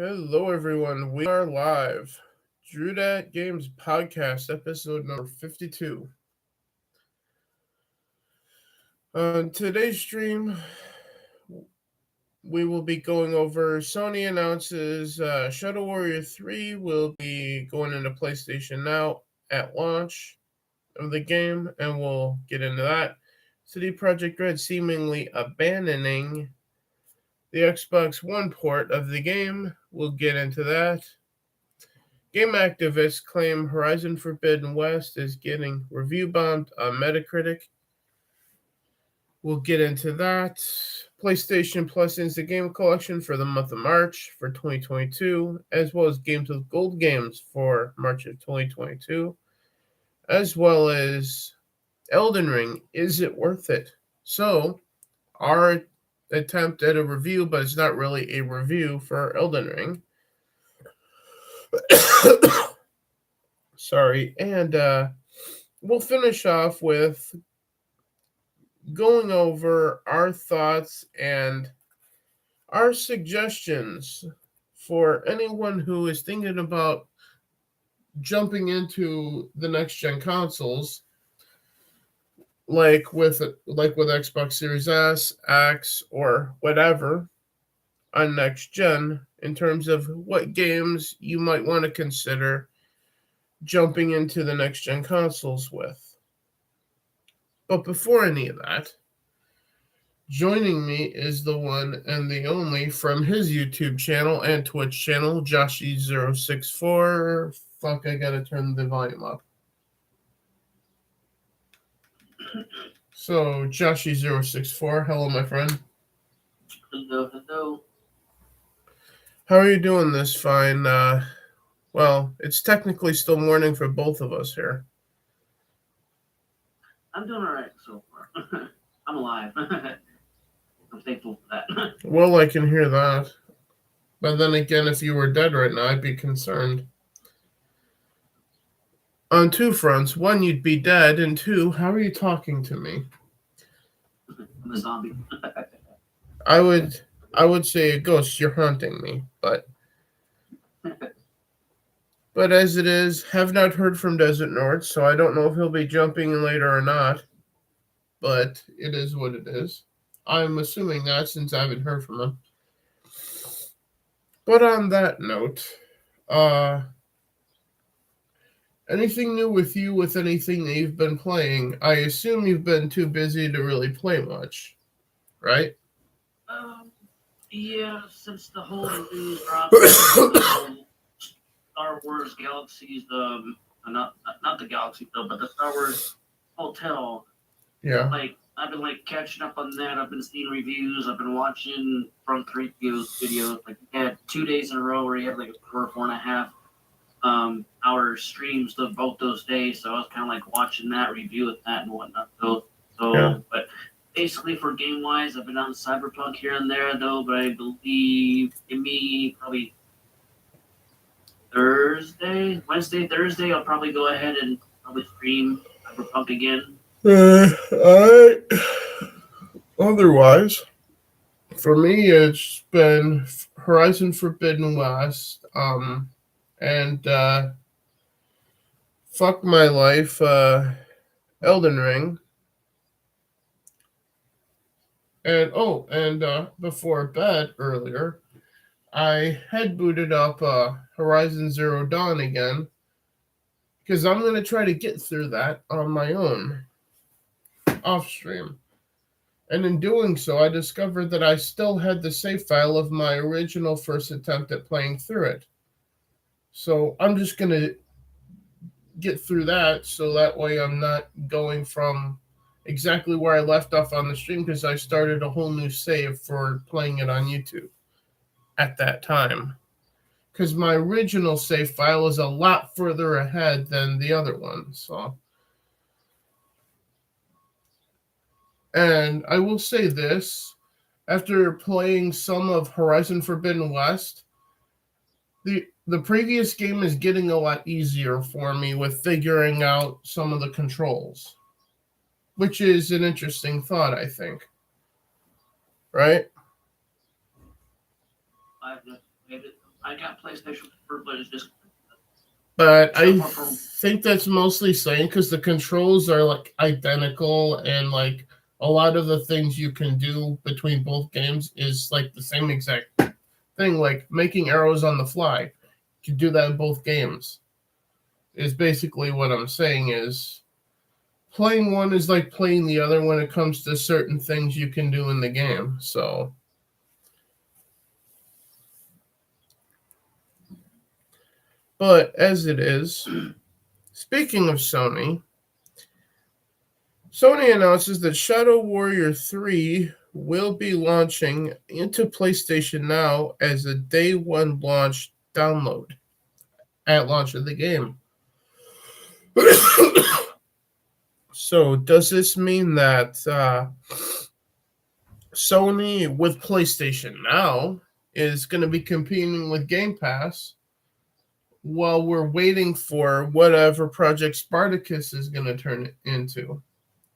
Hello, everyone. We are live. Drew Dat Games Podcast, episode number 52. On today's stream, we will be going over Sony Announces Shadow Warrior 3 will be going into PlayStation Now at launch of the game, and we'll get into that. CD Projekt Red seemingly abandoning the Xbox One port of the game. We'll get into that. Game activists claim Horizon Forbidden West is getting review bombed on Metacritic. We'll get into that. PlayStation Plus Instant Game Collection for the month of March for 2022, as well as Games with Gold games for March of 2022, as well as Elden Ring. Is it worth it? So, our attempt at a review, but it's not really a review for Elden Ring. Sorry. And we'll finish off with going over our thoughts and our suggestions for anyone who is thinking about jumping into the next gen consoles, like with Xbox Series S, X, or whatever on next gen, in terms of what games you might want to consider jumping into the next gen consoles with. But before any of that, joining me is the one and the only from his YouTube channel and Twitch channel, Joshy064. Fuck, I gotta turn the volume up. So, Joshy064, hello, my friend. Hello. How are you doing this fine? Well, it's technically still morning for both of us here. I'm doing all right so far. I'm alive. I'm thankful for that. Well, I can hear that. But then again, if you were dead right now, I'd be concerned. On two fronts. One, you'd be dead, and two, how are you talking to me? I'm a zombie. I would say a ghost, you're haunting me, but as it is, have not heard from Desert Nord, so I don't know if he'll be jumping in later or not. But it is what it is. I'm assuming that since I haven't heard from him. But on that note, anything new with you with anything that you've been playing? I assume you've been too busy to really play much, right? Yeah, since the whole news dropped, Star Wars Galaxies, not the Galaxy though, but the Star Wars Hotel. Yeah. I've been catching up on that. I've been seeing reviews. I've been watching front three videos. Like we had 2 days in a row where you had like a 4.5 hour streams of both those days. So I was kind of watching that, review with that and whatnot. But basically for game wise, I've been on Cyberpunk here and there though. But I believe in me probably Wednesday, Thursday, I'll probably go ahead and probably stream Cyberpunk again. Otherwise, for me, it's been Horizon Forbidden West, and fuck my life, Elden Ring, and before bed earlier, I had booted up Horizon Zero Dawn again, because I'm going to try to get through that on my own, off stream. And in doing so, I discovered that I still had the save file of my original first attempt at playing through it. So I'm just going to get through that, so that way I'm not going from exactly where I left off on the stream, because I started a whole new save for playing it on YouTube at that time. Because my original save file is a lot further ahead than the other one. So, and I will say this, after playing some of Horizon Forbidden West, the previous game is getting a lot easier for me with figuring out some of the controls, which is an interesting thought, I think. Right? I've just played it I got PlayStation 4, but it's just. But I think that's mostly saying because the controls are like identical and like a lot of the things you can do between both games is like the same exact thing, like making arrows on the fly. You can do that in both games. Is basically what I'm saying is playing one is like playing the other when it comes to certain things you can do in the game. So but as it is, speaking of Sony announces that Shadow Warrior 3 will be launching into PlayStation Now as a day one launch download at launch of the game. So does this mean that Sony with PlayStation Now is going to be competing with Game Pass while we're waiting for whatever Project Spartacus is going to turn it into?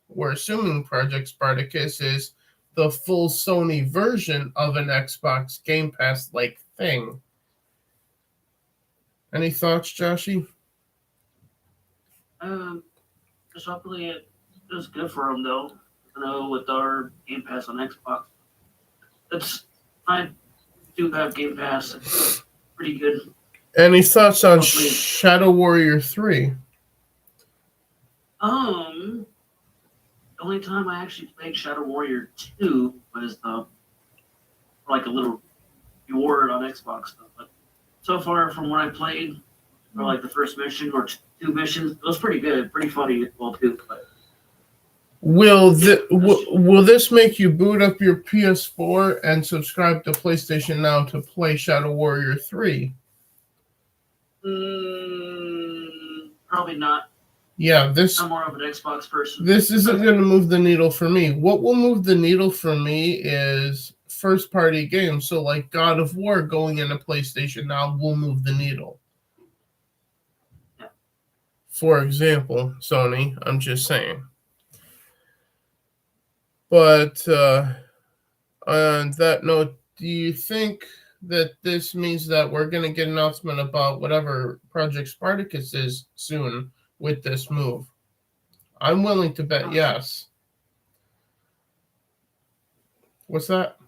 We're assuming Project Spartacus is the full Sony version of an Xbox Game Pass-like thing. Any thoughts, Joshy? Just hopefully it was good for them, though. With our Game Pass on Xbox. I do have Game Pass. It's pretty good. Any thoughts on Shadow Warrior 3? The only time I actually played Shadow Warrior 2 was like a little reward on Xbox stuff. But so far, from what I played, for like the first mission or two missions, it was pretty good, pretty funny as well too. But will this make you boot up your PS4 and subscribe to PlayStation Now to play Shadow Warrior 3? Probably not. Yeah, I'm more of an Xbox person. This isn't going to move the needle for me. What will move the needle for me is first-party games. So, like God of War going into PlayStation Now will move the needle. Yeah. For example, Sony, I'm just saying. But on that note, do you think that this means that we're going to get an announcement about whatever Project Spartacus is soon with this move? I'm willing to bet yes. What's that?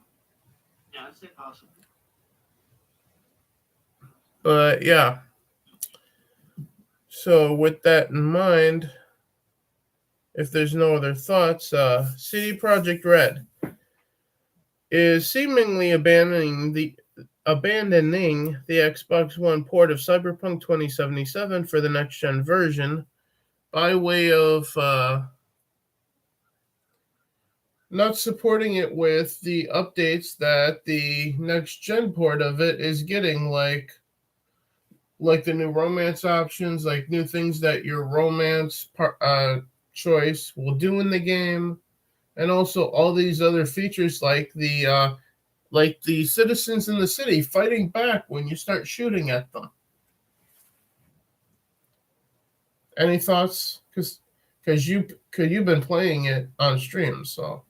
Yeah, I'd say possible. But yeah. So with that in mind, if there's no other thoughts, CD Projekt Red is seemingly abandoning the Xbox One port of Cyberpunk 2077 for the next-gen version by way of not supporting it with the updates that the next-gen port of it is getting, like the new romance options, like new things that your romance choice will do in the game, and also all these other features like the citizens in the city fighting back when you start shooting at them. Any thoughts? Because you've been playing it on stream, so.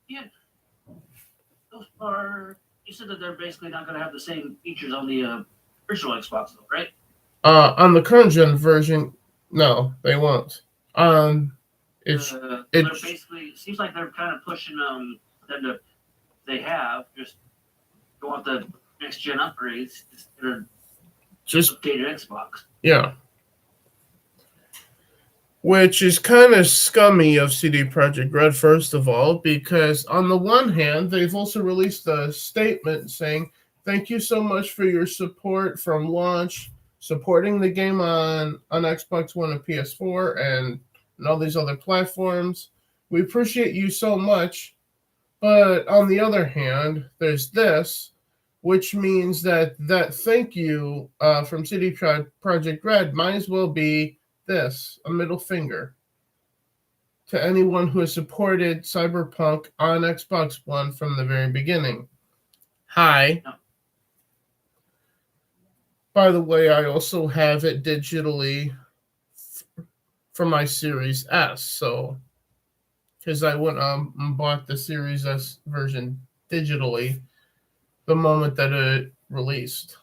Yeah. So far, you said that they're basically not going to have the same features on the original Xbox, though, right? On the current gen version, no, they won't. They're basically seems like they're kind of pushing them to. They have just go on the next gen upgrades instead of just updated Xbox. Yeah. Which is kind of scummy of CD Projekt Red, first of all, because on the one hand, they've also released a statement saying, thank you so much for your support from launch, supporting the game on Xbox One and PS4 and all these other platforms. We appreciate you so much. But on the other hand, there's this, which means that thank you from CD Projekt Red might as well be this, a middle finger to anyone who has supported Cyberpunk on Xbox One from the very beginning. Hi. No. By the way, I also have it digitally for my Series S, so because I went and bought the Series S version digitally the moment that it released.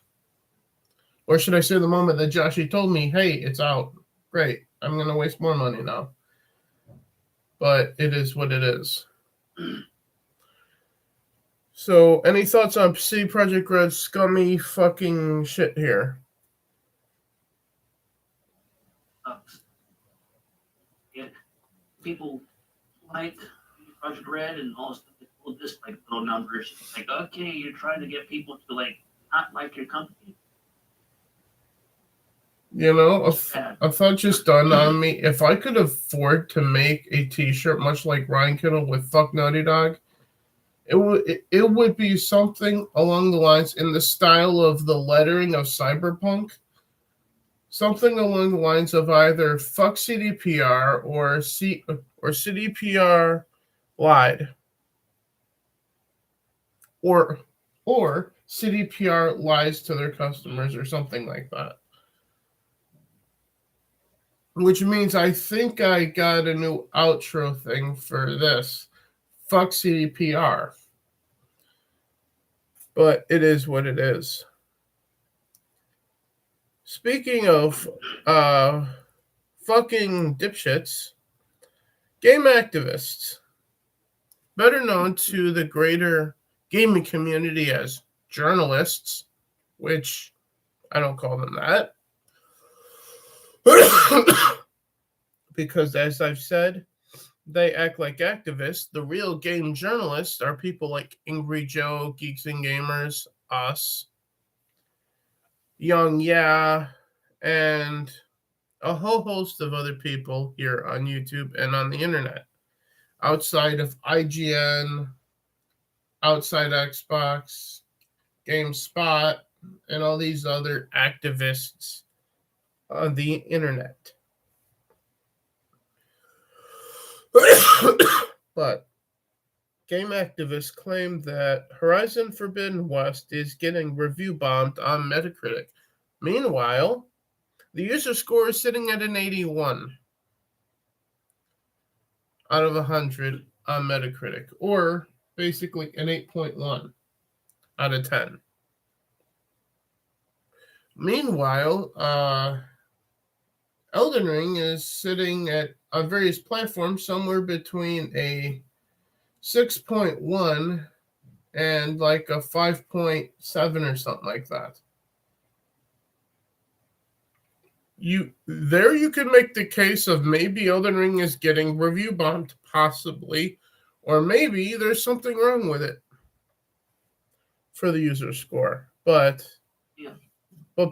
Or should I say the moment that Joshy told me, hey, it's out. Great. I'm going to waste more money now. But it is what it is. So, any thoughts on CD Projekt Red's scummy fucking shit here? Yeah, people like Project Red and all stuff. People just like little numbers. Like, okay, you're trying to get people to like not like your company. You know, a thought just dawned on me. If I could afford to make a t-shirt much like Ryan Kittle with Fuck Naughty Dog, it would be something along the lines in the style of the lettering of Cyberpunk. Something along the lines of either Fuck CDPR or CDPR lied. Or CDPR lies to their customers or something like that. Which means I think I got a new outro thing for this. Fuck CDPR. But it is what it is. Speaking of fucking dipshits, game activists, better known to the greater gaming community as journalists, which I don't call them that. Because as I've said, they act like activists. The real game journalists are people like Angry Joe, Geeks and Gamers, us, Young Yeah, and a whole host of other people here on YouTube and on the internet. Outside of IGN, outside Xbox, GameSpot, and all these other activists on the internet. But game activists claim that Horizon Forbidden West is getting review bombed on Metacritic. Meanwhile, the user score is sitting at an 81 out of 100 on Metacritic, or basically an 8.1 out of 10. Meanwhile, Elden Ring is sitting at on various platforms somewhere between a 6.1 and like a 5.7 or something like that. You can make the case of maybe Elden Ring is getting review bombed, possibly, or maybe there's something wrong with it for the user score. But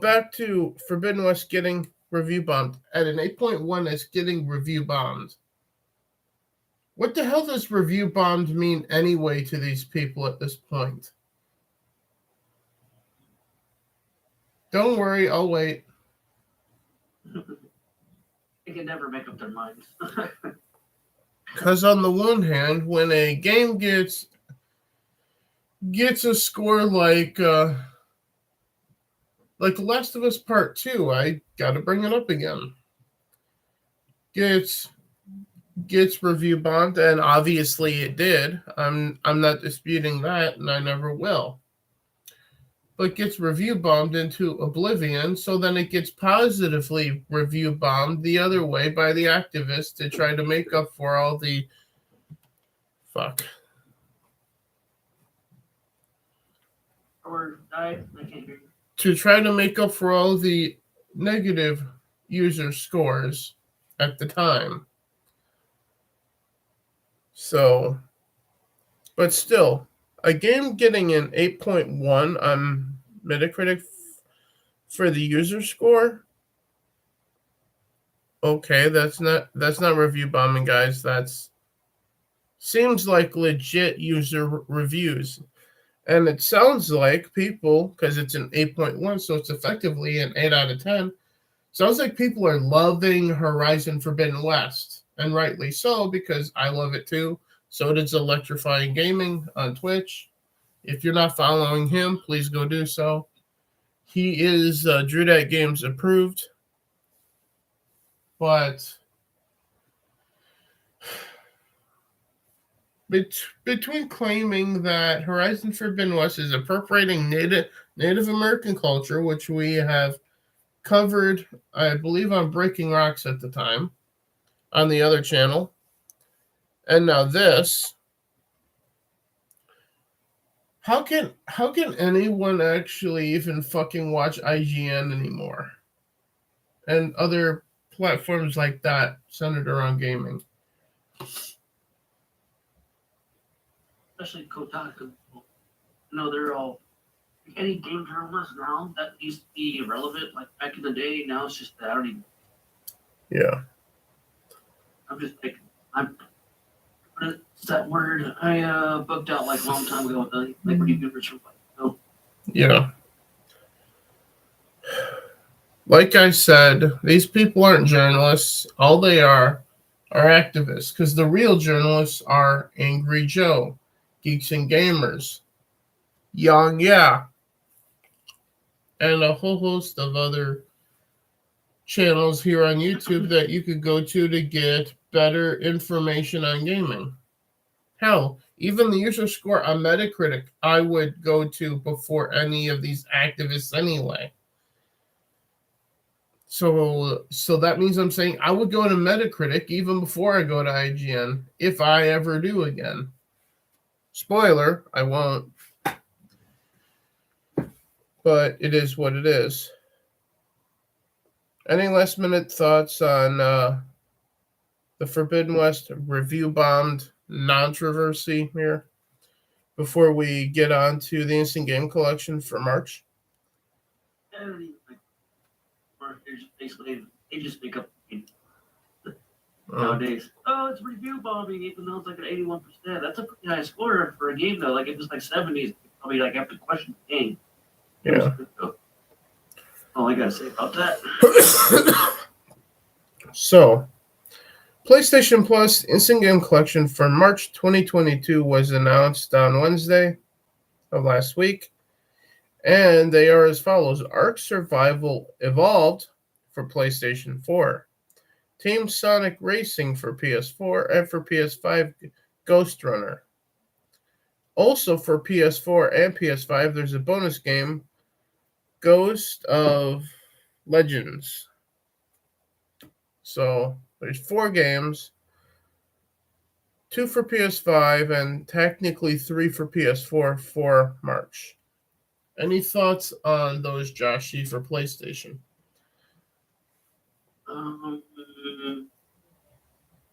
back to Forbidden West getting review bombed at an 8.1 as getting review bombed. What the hell does review bombed mean anyway to these people at this point? Don't worry, I'll wait. They can never make up their minds. Because on the one hand, when a game gets a score like The Last of Us Part 2, I gotta bring it up again. Gets review bombed, and obviously it did. I'm not disputing that, and I never will. But gets review bombed into oblivion, so then it gets positively review bombed the other way by the activists to try to make up for all the Or I can't hear you. To try to make up for all the negative user scores at the time. So, but still, a game getting an 8.1 on Metacritic for the user score. Okay, that's not review bombing, guys. That's seems like legit user reviews. And it sounds like people, because it's an 8.1, so it's effectively an 8 out of 10. Sounds like people are loving Horizon Forbidden West. And rightly so, because I love it too. So does Electrifying Gaming on Twitch. If you're not following him, please go do so. He is Drew Games approved. But between claiming that Horizon Forbidden West is appropriating Native American culture, which we have covered, I believe, on Breaking Rocks at the time, on the other channel, and now this. How can anyone actually even fucking watch IGN anymore? And other platforms like that centered around gaming. Especially Kotaku. No, they're all any game journalists now that used to be irrelevant. Like back in the day, now it's just that I don't even. Yeah. I'm just like it's that word I booked out like a long time ago with the like reviewers from like. Yeah. Like I said, these people aren't journalists. All they are activists. Because the real journalists are Angry Joe, Geeks and Gamers, Young Yeah, and a whole host of other channels here on YouTube that you could go to get better information on gaming. Hell, even the user score on Metacritic, I would go to before any of these activists anyway. So that means I'm saying I would go to Metacritic even before I go to IGN, if I ever do again. Spoiler, I won't. But it is what it is. Any last minute thoughts on the Forbidden West review bombed controversy here before we get on to the Instant Game Collection for March? Basically, they just make up nowadays. Oh, it's review bombing, even though it's like an 81%. That's a pretty high score for a game, though. Like, if it's like 70s, probably like have to question the game. Yeah. All I gotta say about that. So, PlayStation Plus Instant Game Collection for March 2022 was announced on Wednesday of last week. And they are as follows. Ark Survival Evolved for PlayStation 4. Team Sonic Racing for PS4 and for PS5 Ghost Runner. Also for PS4 and PS5, there's a bonus game, Ghost of Legends. So there's 4 games, 2 for PS5 and technically 3 for PS4 for March. Any thoughts on those, Joshy, for PlayStation?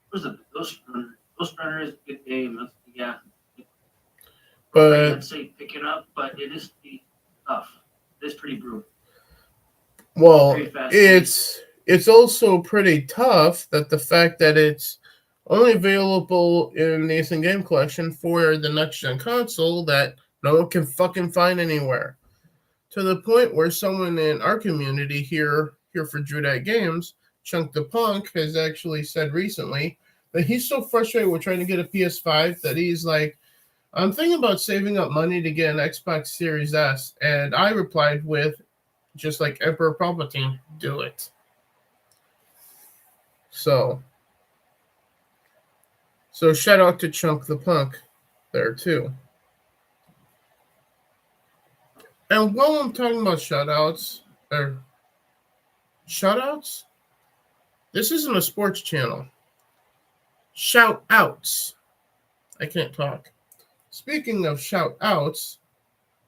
What's it? Ghost Runner. Ghost Runner is a good game. Yeah. But I'd say pick it up, but it is pretty tough. It's pretty brutal. Well, it's also pretty tough that the fact that it's only available in the Instant Game Collection for the next-gen console that no one can fucking find anywhere. To the point where someone in our community here for Drew Games, Chunk the Punk, has actually said recently that he's so frustrated with trying to get a PS5 that he's like, I'm thinking about saving up money to get an Xbox Series S. And I replied with, just like Emperor Palpatine, do it. So shout out to Chunk the Punk there too. And while I'm talking about shoutouts, this isn't a sports channel. Shout outs. I can't talk. Speaking of shout outs,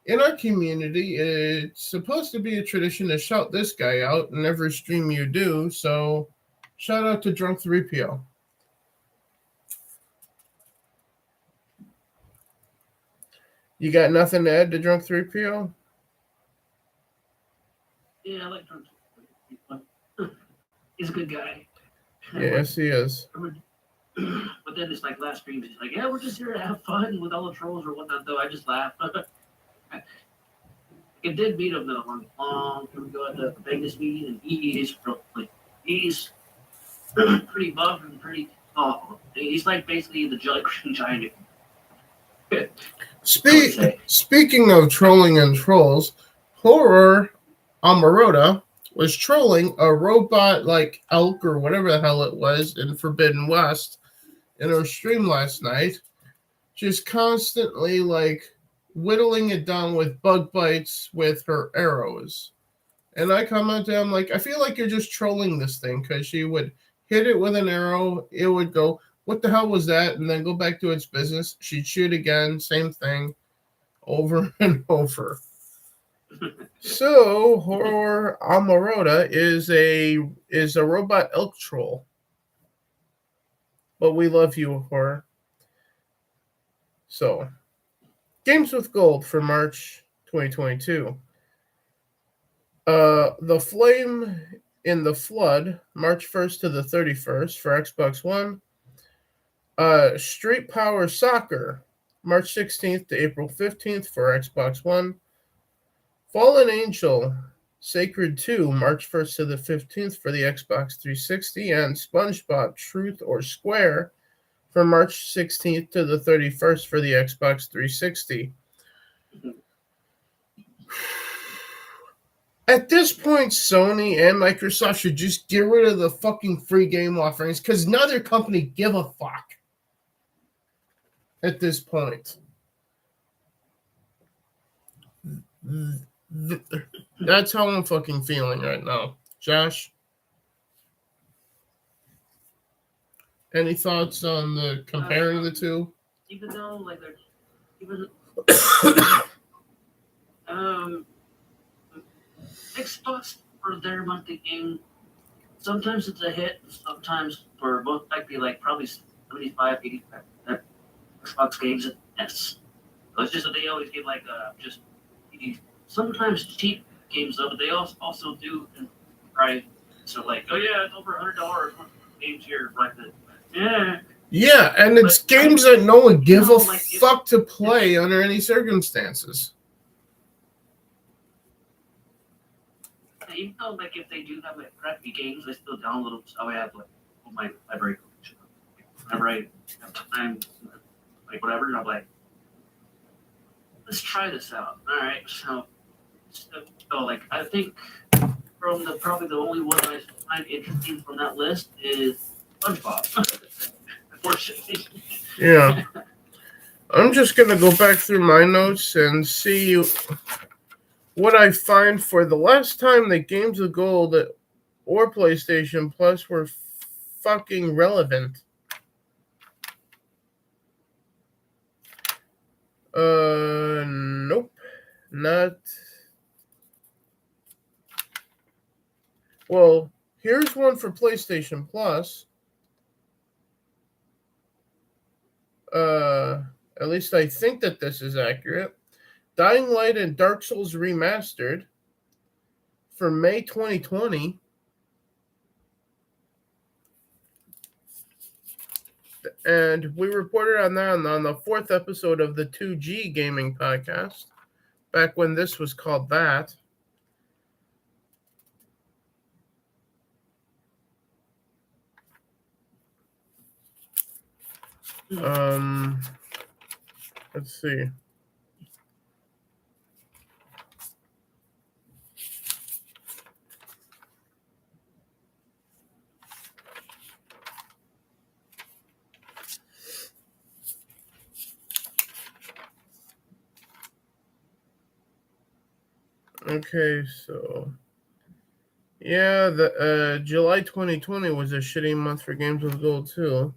in our community, it's supposed to be a tradition to shout this guy out in every stream you do. So shout out to Drunk 3PO. You got nothing to add to Drunk 3PO? Yeah, I like Drunk 3PO. He's a good guy. Yes, he is. But then it's like last stream, he's like, yeah, we're just here to have fun with all the trolls or whatnot, though. I just laugh. I did meet him, though, long time ago at the Vegas meeting, and he's pretty buff and pretty tall. He's like basically the Green Giant. Speaking of trolling and trolls, Horror Amarota was trolling a robot like elk or whatever the hell it was in Forbidden West in her stream last night. just constantly like whittling it down with bug bites with her arrows. And I commented, I'm like, I feel like you're just trolling this thing, because she would hit it with an arrow, it would go, what the hell was that? And then go back to its business. She'd shoot again, same thing, over and over. So, Horror Amarota is a robot elk troll. But we love you, Horror. So, Games with Gold for March 2022. The Flame in the Flood, March 1st to the 31st for Xbox One. Street Power Soccer, March 16th to April 15th for Xbox One. Fallen Angel, Sacred 2, March 1st to the 15th for the Xbox 360. And SpongeBob Truth or Square from March 16th to the 31st for the Xbox 360. At this point, Sony and Microsoft should just get rid of the fucking free game offerings, because neither company give a fuck at this point. That's how I'm fucking feeling right now. Josh? Any thoughts on the comparing the two? Even though, like, they're even Xbox for their monthly game, sometimes it's a hit. Sometimes for both, might be like probably 75, 85 Xbox games. Yes, it's just that they always give like just sometimes cheap games though, but they also do right. So like, oh yeah, it's over $100 games here, like the yeah. Yeah, and it's games that no one give a fuck to play under any circumstances. Even though, like, if they do have like crappy games, I still download them. So I have like my library collection. Whenever I have time, like whatever, and I'm like, let's try this out. All right, so like I think from probably the only one I find interesting from that list is SpongeBob. Unfortunately. Yeah. I'm just going to go back through my notes and see what I find for the last time that Games of Gold or PlayStation Plus were fucking relevant. Nope. Not. Well, here's one for PlayStation Plus. At least I think that this is accurate. Dying Light and Dark Souls Remastered for May 2020. And we reported on that on the 4th episode of the 2G Gaming Podcast, back when this was called that. Let's see. Okay, so yeah, the July 2020 was a shitty month for Games with Gold too.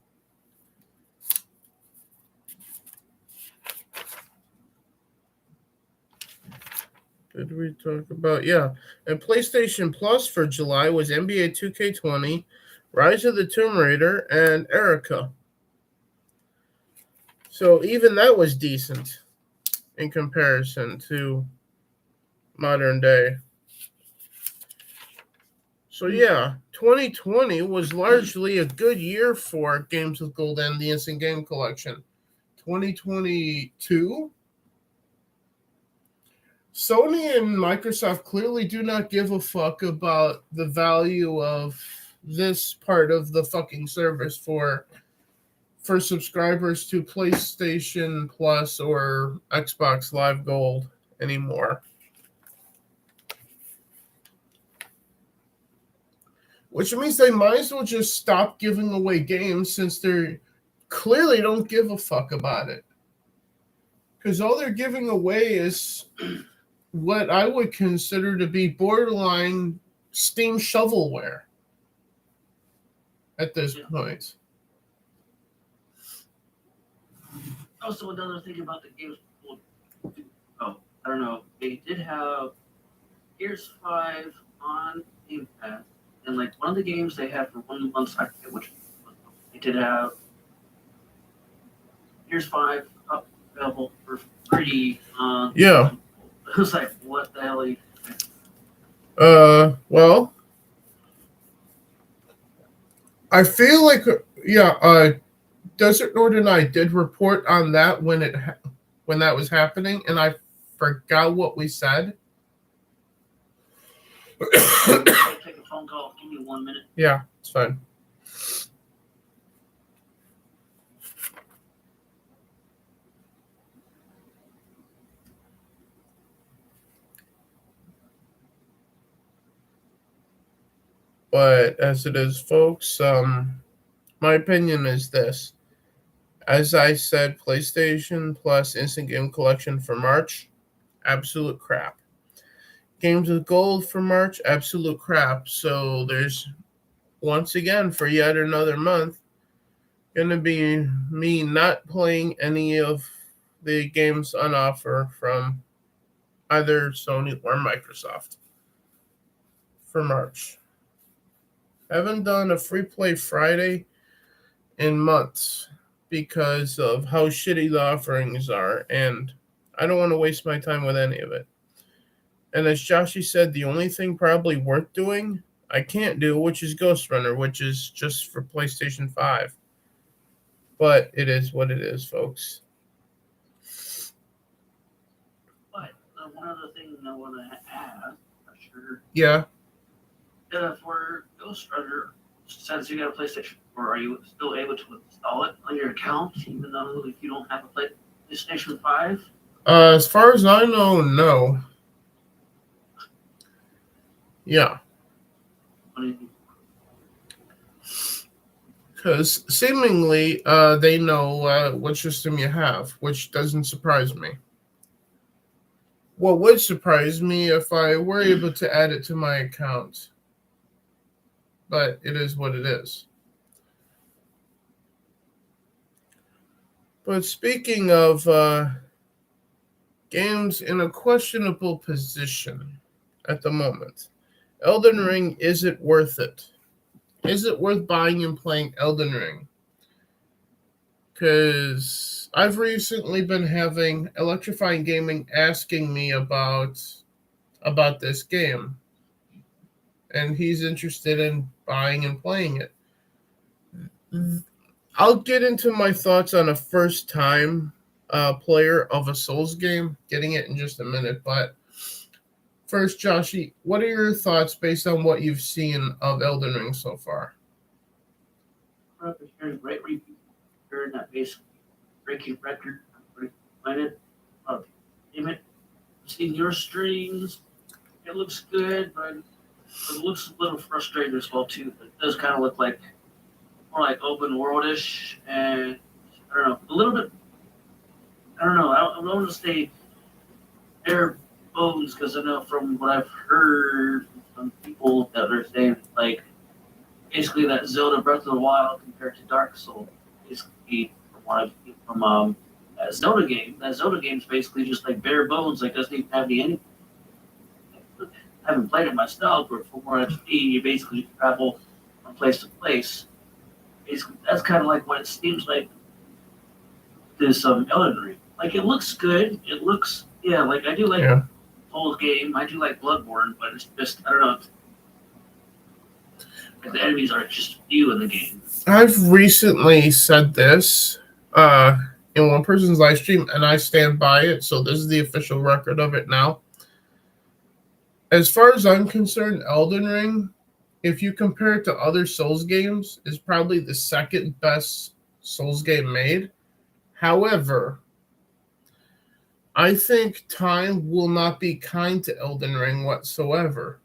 Did we talk about? Yeah. And PlayStation Plus for July was NBA 2K20, Rise of the Tomb Raider, and Erica. So even that was decent in comparison to modern day. So yeah, 2020 was largely a good year for Games with Gold and the Instant Game Collection. 2022? Sony and Microsoft clearly do not give a fuck about the value of this part of the fucking service for subscribers to PlayStation Plus or Xbox Live Gold anymore. Which means they might as well just stop giving away games, since they clearly don't give a fuck about it. Because all they're giving away is what I would consider to be borderline Steam shovelware at this point. Also, another thing about the games, I don't know, they did have Gears 5 on Game Pass, and like one of the games they had for 1 month, I forget which one, they did have Gears 5 up available for free on. Yeah. It was like, what the hell are you? Well, I feel like, Desert Nord and I did report on that when that was happening, and I forgot what we said. Take a phone call. Give me 1 minute. Yeah, it's fine. But as it is, folks, my opinion is this. As I said, PlayStation Plus Instant Game Collection for March, absolute crap. Games with Gold for March, absolute crap. So there's, once again, for yet another month, going to be me not playing any of the games on offer from either Sony or Microsoft for March. I haven't done a free play Friday in months because of how shitty the offerings are, and I don't want to waste my time with any of it. And as Joshy said, the only thing probably worth doing, I can't do, which is Ghost Runner, which is just for PlayStation 5. But it is what it is, folks. But one other thing I want to add, for sure. Yeah. For Ghost Runner, since you got a PlayStation 4, are you still able to install it on your account, even though if you don't have a PlayStation 5? As far as I know, no. Yeah. Because seemingly they know what system you have, which doesn't surprise me. What would surprise me if I were able to add it to my account. But it is what it is. But speaking of games in a questionable position at the moment, Elden Ring, is it worth it? Is it worth buying and playing Elden Ring? Because I've recently been having Electrifying Gaming asking me about this game. And he's interested in buying and playing it. I'll get into my thoughts on a first-time player of a Souls game, getting it in just a minute. But first, Joshy, what are your thoughts based on what you've seen of Elden Ring so far? Hearing great reviews, hearing that basically breaking record, playing it. Seeing your streams, it looks good, but it looks a little frustrating as well too. It does kind of look like more like open worldish, and I don't know, a little bit. I don't know. I don't want to say bare bones because I know from what I've heard from people that are saying like basically that Zelda Breath of the Wild compared to Dark Souls, basically from what I've seen from that Zelda game. That Zelda game is basically just like bare bones, like doesn't even have the ending. I haven't played it myself, but from what I've seen, you basically travel from place to place. Basically, that's kind of like what it seems like this Elden Ring. Like, it looks good. It looks, like I do like the whole game. I do like Bloodborne, but it's just, I don't know. The enemies are just few in the game. I've recently said this in one person's live stream, and I stand by it, so this is the official record of it now. As far as I'm concerned, Elden Ring, if you compare it to other Souls games, is probably the second best Souls game made. However, I think time will not be kind to Elden Ring whatsoever,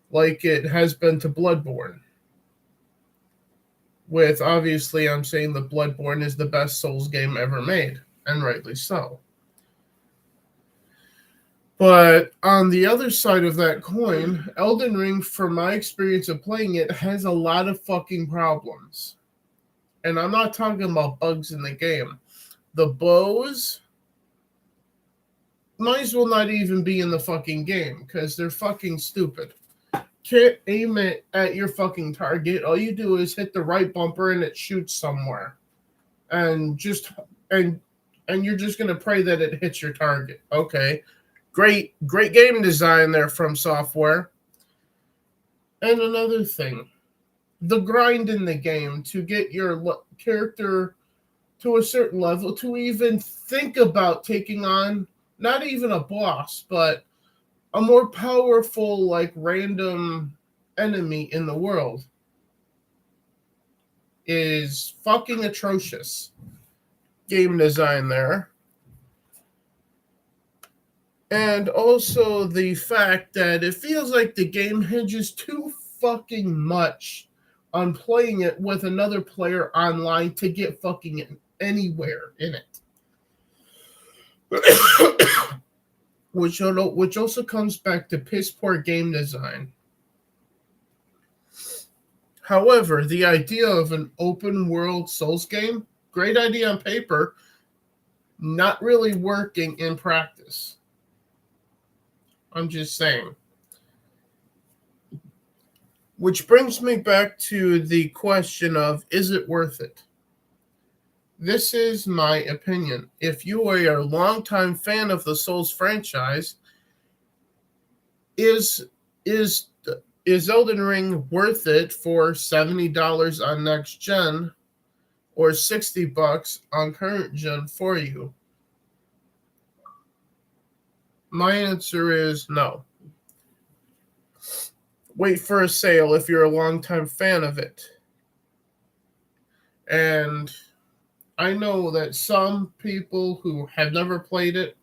like it has been to Bloodborne. With, obviously, I'm saying that Bloodborne is the best Souls game ever made. and rightly so. But on the other side of that coin, Elden Ring, from my experience of playing it, has a lot of fucking problems. And I'm not talking about bugs in the game. The bows might as well not even be in the fucking game because they're fucking stupid. Can't aim it at your fucking target. All you do is hit the right bumper and it shoots somewhere. And you're just gonna pray that it hits your target. Okay. Great game design there from software. And another thing, the grind in the game to get your character to a certain level, to even think about taking on not even a boss, but a more powerful, like, random enemy in the world is fucking atrocious. Game design there. And also the fact that it feels like the game hinges too fucking much on playing it with another player online to get fucking anywhere in it. Which also comes back to piss poor game design. However, the idea of an open world Souls game, great idea on paper, not really working in practice. I'm just saying. Which brings me back to the question of, is it worth it? This is my opinion. If you are a longtime fan of the Souls franchise, is Elden Ring worth it for $70 on next gen or $60 on current gen for you? My answer is no. Wait for a sale if you're a longtime fan of it. And I know that some people who have never played it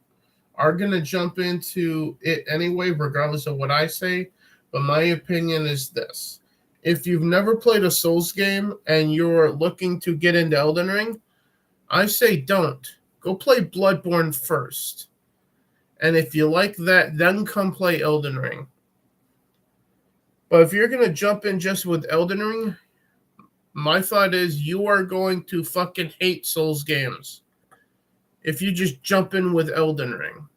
are going to jump into it anyway, regardless of what I say. But my opinion is this. If you've never played a Souls game and you're looking to get into Elden Ring, I say don't. Go play Bloodborne first. And if you like that, then come play Elden Ring. But if you're going to jump in just with Elden Ring, my thought is you are going to fucking hate Souls games if you just jump in with Elden Ring.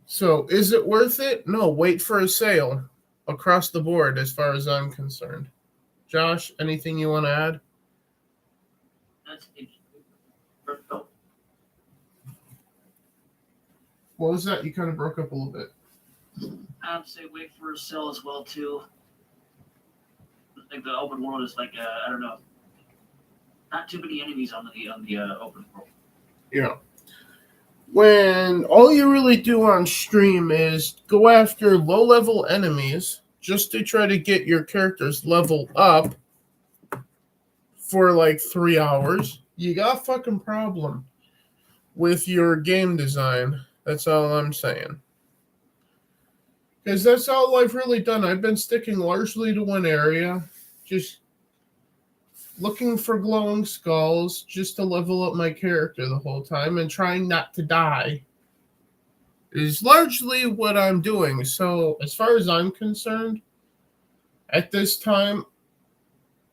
So, is it worth it? No, wait for a sale across the board as far as I'm concerned. Josh, anything you want to add? That's it. What was that? You kind of broke up a little bit. I'd say wait for a sale as well too. Like the open world is like I don't know, not too many enemies on the open world. Yeah. When all you really do on stream is go after low-level enemies just to try to get your characters leveled up for like 3 hours, you got a fucking problem with your game design. That's all I'm saying. Because that's all I've really done. I've been sticking largely to one area, just looking for glowing skulls just to level up my character the whole time and trying not to die is largely what I'm doing. So as far as I'm concerned, at this time,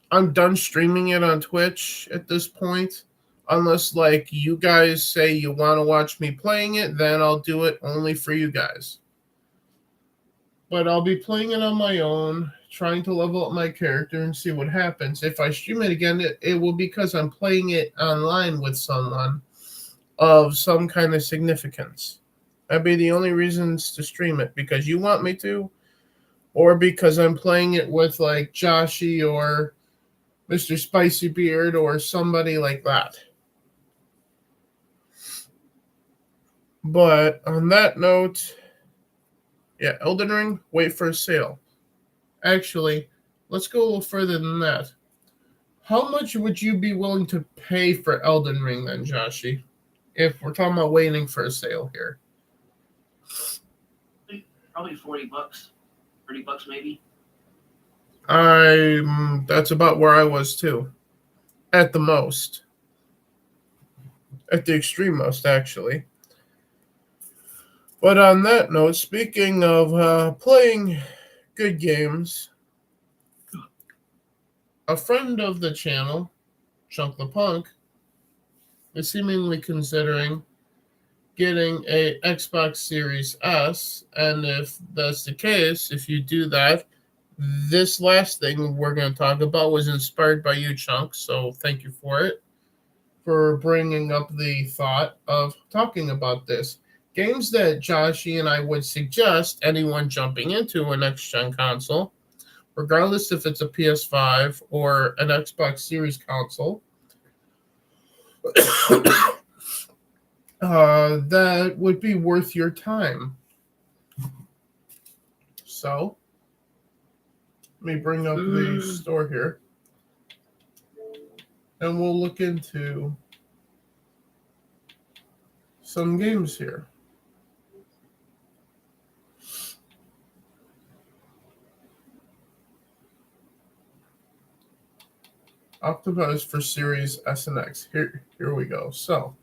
I'm done streaming it on Twitch at this point. Unless, like, you guys say you want to watch me playing it, then I'll do it only for you guys. But I'll be playing it on my own, trying to level up my character and see what happens. If I stream it again, it will be because I'm playing it online with someone of some kind of significance. That'd be the only reasons to stream it, because you want me to, or because I'm playing it with, like, Joshy or Mr. Spicy Beard or somebody like that. But on that note, yeah, Elden Ring, wait for a sale. Actually, let's go a little further than that. How much would you be willing to pay for Elden Ring then, Joshy? If we're talking about waiting for a sale here. Probably $40, $30 maybe. That's about where I was too. At the most. at the extreme most, actually. But on that note, speaking of playing good games, a friend of the channel, Chunk the Punk, is seemingly considering getting a Xbox Series S, and if that's the case, if you do that, this last thing we're going to talk about was inspired by you, Chunk, so thank you for bringing up the thought of talking about this. Games that Joshy and I would suggest anyone jumping into a next-gen console, regardless if it's a PS5 or an Xbox Series console, that would be worth your time. So, let me bring up the store here, and we'll look into some games here. Optimized for Series S and X. Here we go. So,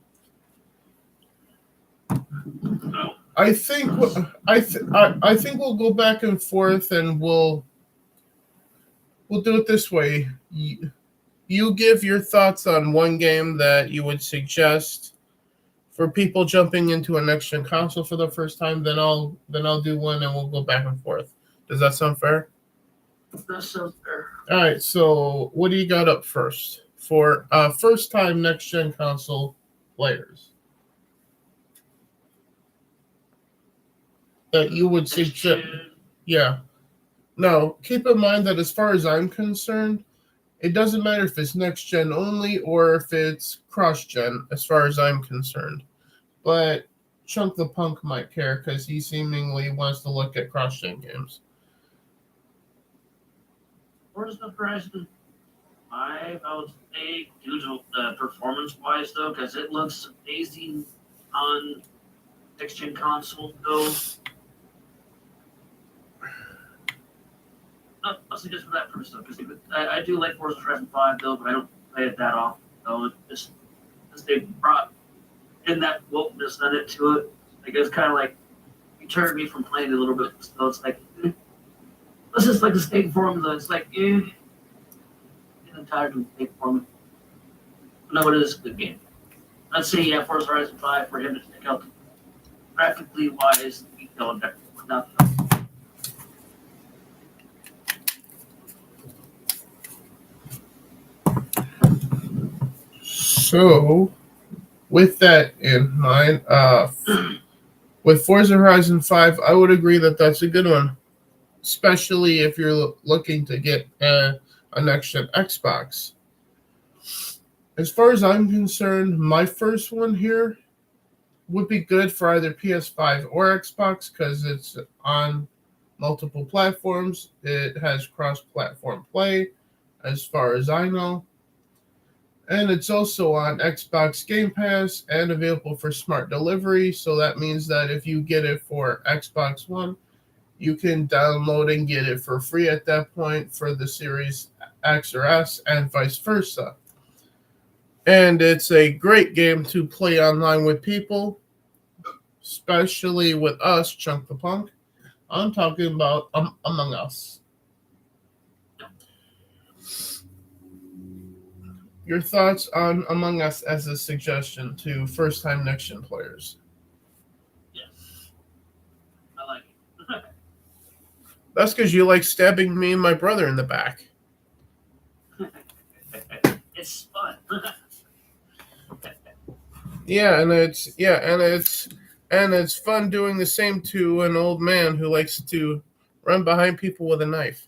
I think we'll go back and forth, and we'll do it this way. You give your thoughts on one game that you would suggest for people jumping into a next gen console for the first time. Then I'll do one, and we'll go back and forth. Does that sound fair? That sounds fair. All right. So, what do you got up first for first time next gen console players that you would suggest? Yeah. No, keep in mind that as far as I'm concerned, it doesn't matter if it's next gen only or if it's cross gen, as far as I'm concerned. But Chunk the Punk might care because he seemingly wants to look at cross gen games. Where's the Horizon 5? I would say, due to performance wise, though, because it looks amazing on next gen console, though. Mostly just for that purpose, though, because I do like Forza Horizon 5, though, but I don't play it that often, though. Just they brought in that wokeness on it to it. Like, it's kind of like, you turned me from playing it a little bit, so it's like, let's just like the State Forum, though. It's like, I'm tired of the State Forum. No, it is a good game. Let's say, yeah, Forza Horizon 5 for him to stick out graphically wise, detail, and nothing else. So, with that in mind, with Forza Horizon 5, I would agree that that's a good one, especially if you're looking to get a next-gen Xbox. As far as I'm concerned, my first one here would be good for either PS5 or Xbox because it's on multiple platforms. It has cross-platform play, as far as I know. And it's also on Xbox Game Pass and available for smart delivery. So that means that if you get it for Xbox One, you can download and get it for free at that point for the Series X or S and vice versa. And it's a great game to play online with people, especially with us, Chunk the Punk. I'm talking about Among Us. Your thoughts on Among Us as a suggestion to first-time next-gen players? Yes. I like it. That's because you like stabbing me and my brother in the back. It's fun. And it's fun doing the same to an old man who likes to run behind people with a knife.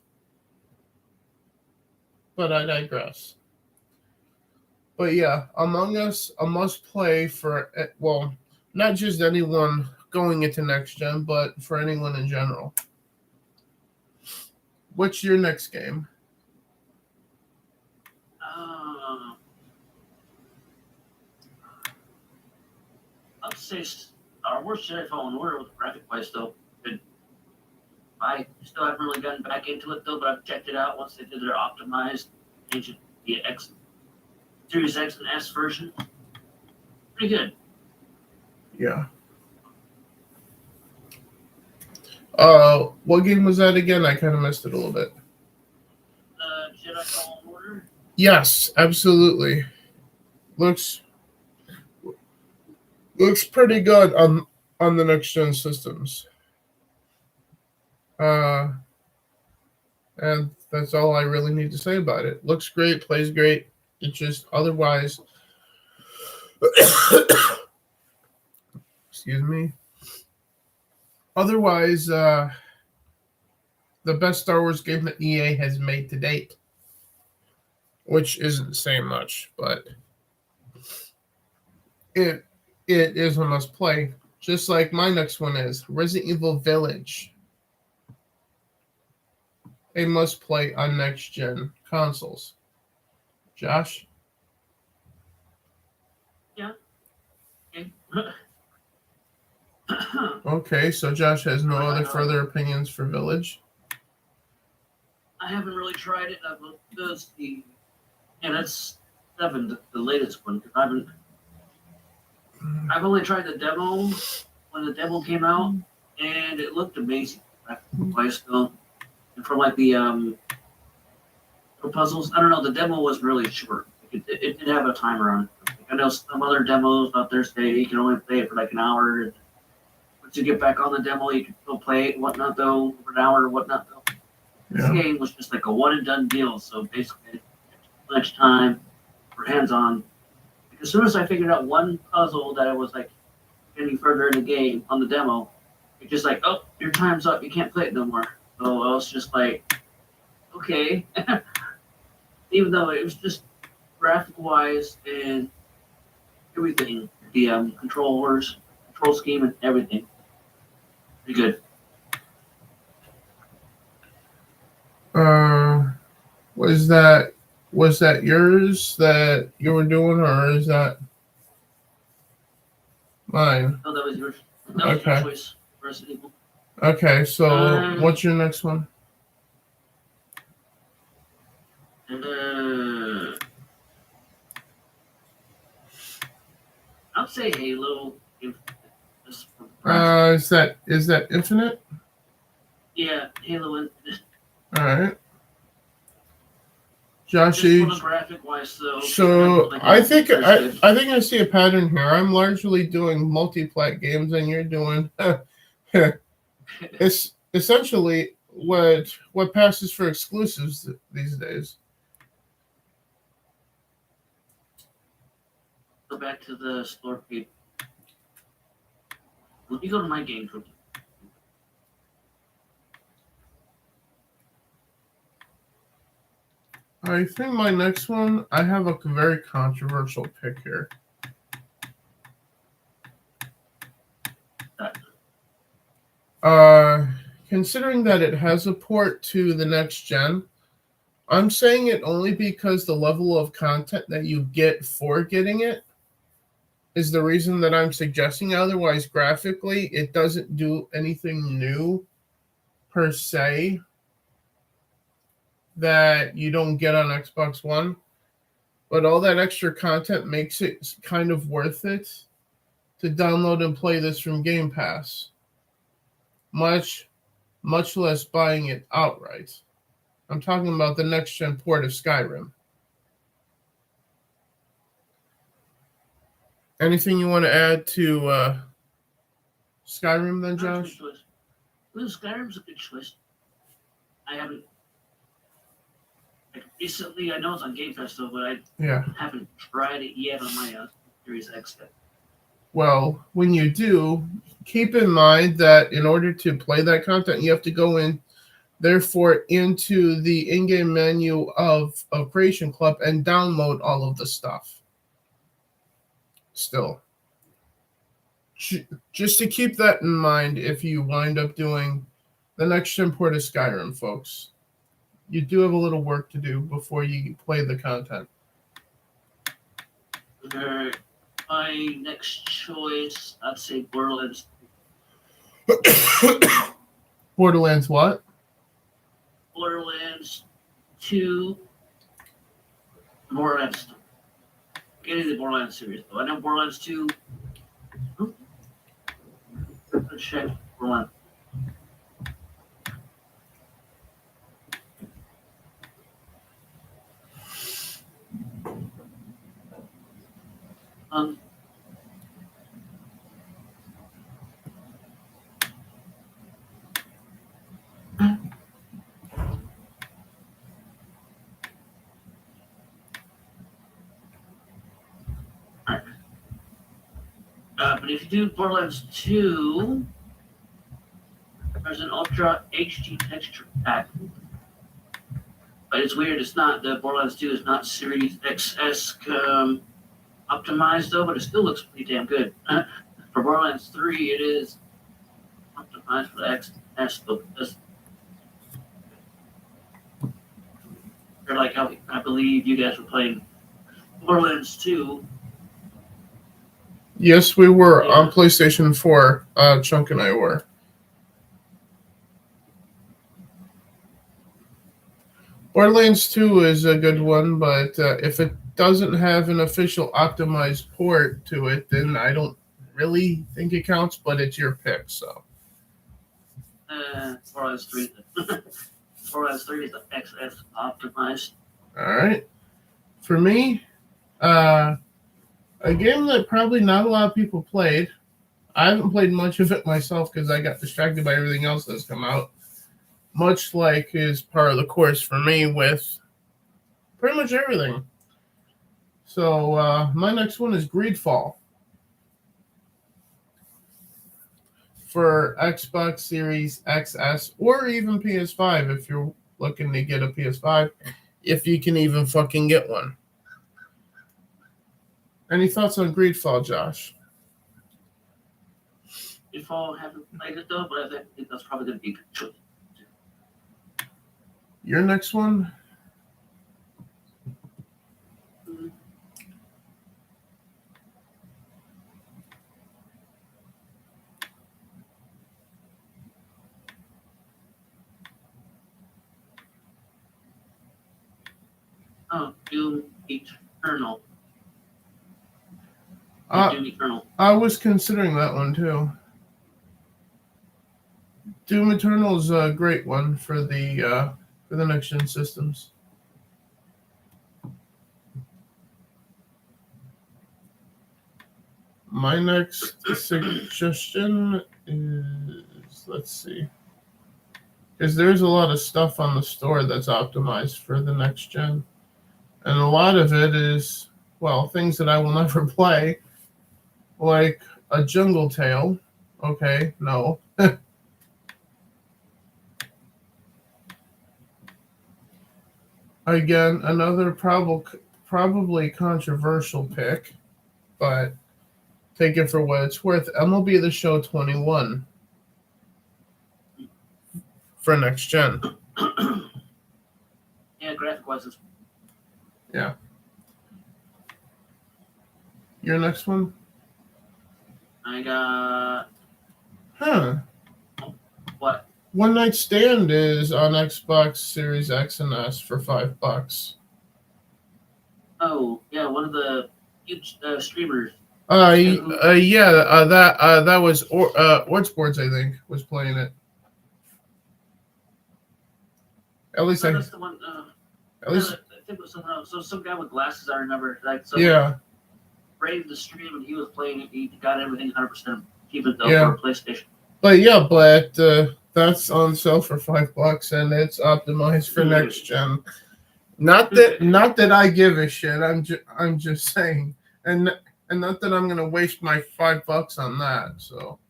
But I digress. But yeah, Among Us, a must-play for, well, not just anyone going into next gen, but for anyone in general. What's your next game? I'd say Star Wars Jedi Fallen Order with graphic-wise, though. I still haven't really gotten back into it, though, but I've checked it out once they did their optimized ancient Series X and S version. Pretty good. Yeah. What game was that again? I kind of missed it a little bit. Jedi Fallen Order? Yes, absolutely. Looks pretty good on the next gen systems. And that's all I really need to say about it. Looks great, plays great. It just otherwise excuse me. Otherwise, the best Star Wars game that EA has made to date. Which isn't saying much, but it is a must play. Just like my next one is Resident Evil Village. A must play on next gen consoles. Josh? Yeah. Okay. Okay, so Josh has no other further opinions for Village. I haven't really tried it. I've looked at the and that's 7, the latest one. I've only tried the demo when the demo came out, and it looked amazing. Still, and for like the puzzles, I don't know. The demo was really short. It did have a timer on it. I know some other demos out there say you can only play it for like an hour. Once you get back on the demo, you can still play it, whatnot though, for an hour or whatnot though. Yeah. This game was just like a one and done deal. So basically, much time for hands on. As soon as I figured out one puzzle that I was like getting further in the game on the demo, it's just like, oh, your time's up. You can't play it no more. So I was just like, okay. Even though it was just graphic wise and everything, the control scheme and everything, pretty good. Was that yours that you were doing, or is that mine? Oh, that was yours. That was your choice. Resident Evil. Okay, so what's your next one? I'll say Halo. Is that Infinite? Yeah, Halo Infinite. All right. Joshy. So I think I see a pattern here. I'm largely doing multi-plat games, and you're doing it's essentially what passes for exclusives these days. Go back to the store page. Let me go to my game cookie. I think my next one, I have a very controversial pick here. Considering that it has a port to the next gen, I'm saying it only because the level of content that you get for getting it is the reason that I'm suggesting. Otherwise, graphically, it doesn't do anything new per se that you don't get on Xbox One. But all that extra content makes it kind of worth it to download and play this from Game Pass. Much less buying it outright. I'm talking about the next-gen port of Skyrim. Anything you want to add to Skyrim then, Josh? Well, Skyrim's a good choice. I haven't... recently, I know it's on Game Pass though, but I haven't tried it yet on my Series X yet. Well, when you do, keep in mind that in order to play that content, you have to go in, therefore, into the in-game menu of Creation Club and download all of the stuff. Still. Just to keep that in mind if you wind up doing the next-gen port of Skyrim, folks. You do have a little work to do before you play the content. My next choice, I'd say Borderlands. Borderlands what? Borderlands 2. Borderlands. any of the Borderlands series, though. I know Borderlands 2. Let's check Borderlands. But if you do Borderlands 2, there's an Ultra HD texture pack. But it's weird, it's not, the Borderlands 2 is not Series XS optimized though, but it still looks pretty damn good. For Borderlands 3, it is optimized for the XS, but they're like how I believe you guys were playing Borderlands 2. Yes, we were on PlayStation 4. Chunk and I were. Borderlands 2 is a good one, but if it doesn't have an official optimized port to it, then I don't really think it counts, but it's your pick, so. Borderlands 3. Borderlands 3 is the XS optimized. All right. For me, a game that probably not a lot of people played. I haven't played much of it myself because I got distracted by everything else that's come out. Much like is part of the course for me with pretty much everything. So my next one is Greedfall. For Xbox Series XS or even PS5 if you're looking to get a PS5. If you can even fucking get one. Any thoughts on Greedfall, Josh? Greedfall, haven't played it though, but I think that's probably going to be a good choice. Your next one? Oh, Doom Eternal. Doom Eternal. I was considering that one too. Doom Eternal is a great one for the next gen systems. My next suggestion is, let's see, because there's a lot of stuff on the store that's optimized for the next gen, and a lot of it is, well, things that I will never play, like a Jungle Tale. Okay, no. Again, another probably controversial pick, but take it for what it's worth. MLB The Show 21 for next gen. Yeah, graphic-wise. Yeah. Your next one? I got... What? One Night Stand is on Xbox Series X and S for $5. Oh, yeah, one of the huge streamers. That was Ord Sports, I think, was playing it. At least that's the one. At least I think it was someone else. So some guy with glasses, I remember. Like, rated the stream and he was playing it. He got everything 100%, even though for a PlayStation. But that's on sale for $5 and it's optimized for next gen. Not that I give a shit. I'm just saying, and not that I'm gonna waste my $5 on that. So,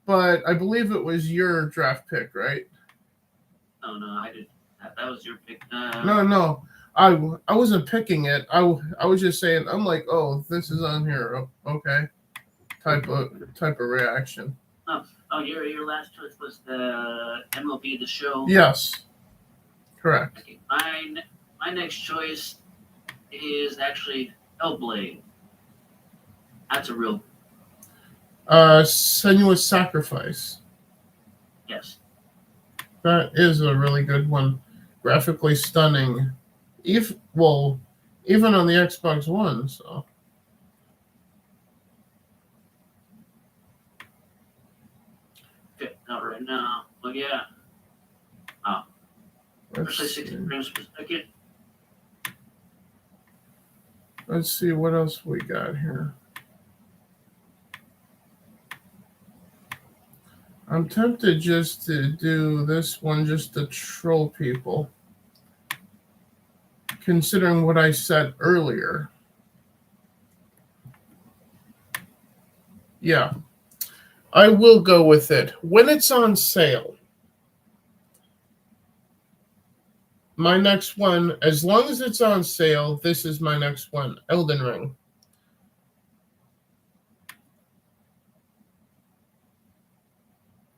but I believe it was your draft pick, right? Oh no, I did. That was your pick. No, I wasn't picking it. I was just saying. I'm like, oh, this is on here. Okay, type of reaction. Oh, your last choice was the MLB The Show. Yes, correct. Okay, my next choice is actually Hellblade. That's a real. Senua's Sacrifice. Yes. That is a really good one. Graphically stunning. even on the Xbox One. So Okay, not right now. But yeah. Especially 60 frames per second. Let's see what else we got here. I'm tempted just to do this one just to troll people, considering what I said earlier. Yeah, I will go with it. When it's on sale, my next one, as long as it's on sale, this is my next one, Elden Ring.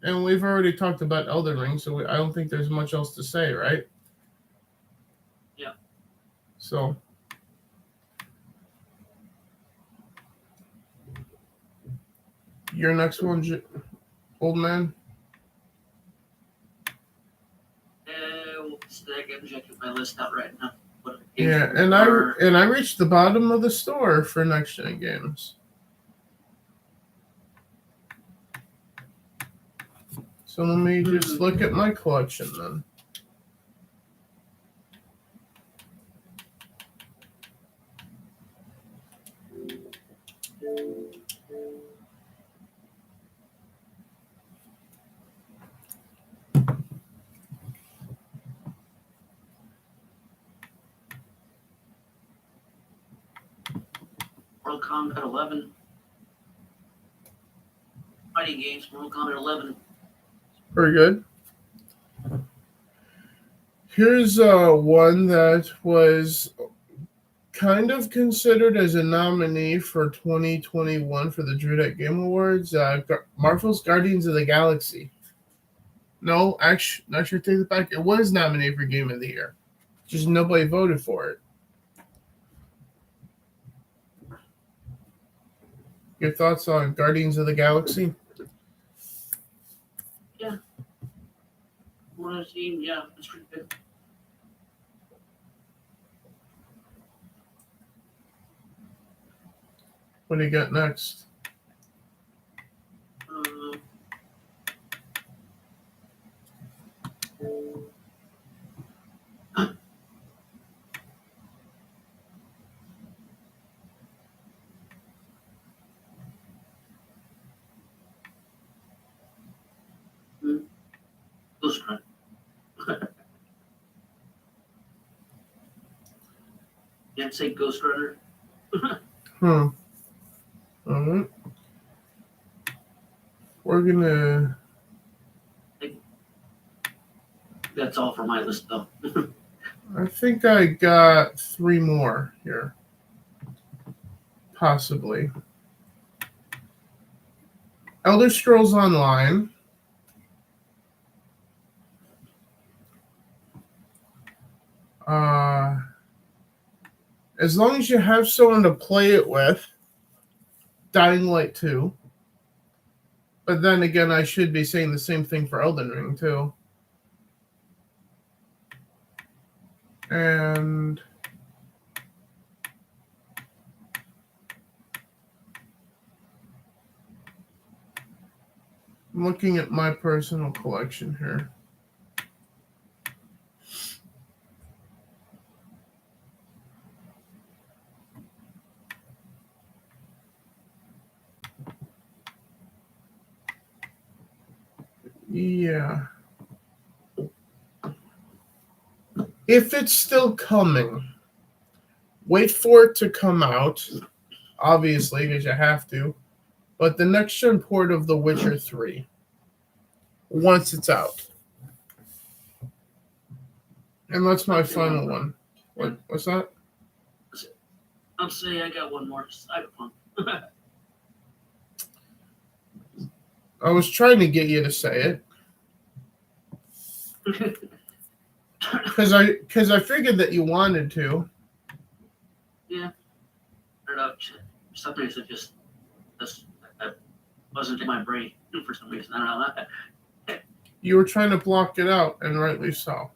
And we've already talked about Elden Ring, so I don't think there's much else to say, right? Yeah. So, your next one, old man? We'll stack it and checking my list out right now. Yeah, and I reached the bottom of the store for next gen games. So let me just look at my collection then. Mortal Kombat 11. Fighting games, Mortal Kombat 11. Very good. Here's one that was kind of considered as a nominee for 2021 for the Drew Game Awards. Marvel's Guardians of the Galaxy. No, actually, not sure. Take it back. It was nominated for Game of the Year. Just nobody voted for it. Your thoughts on Guardians of the Galaxy? Yeah. What I've seen, yeah, it's pretty good. What do you got next? Ghost Runner. You have to say Ghost Runner. All right. We're gonna. That's all for my list, though. I think I got 3 more here. Possibly. Elder Scrolls Online. As long as you have someone to play it with, Dying Light 2. But then again, I should be saying the same thing for Elden Ring, too. And I'm looking at my personal collection here. Yeah. If it's still coming, wait for it to come out, obviously, because you have to. But the next gen port of The Witcher 3, once it's out. And that's my final one. What's that? I'll say I got one more. Cyberpunk. I was trying to get you to say it. Because I figured that you wanted to. Yeah. I don't know. Sometimes it just wasn't in my brain for some reason. I don't know. You were trying to block it out, and rightly so.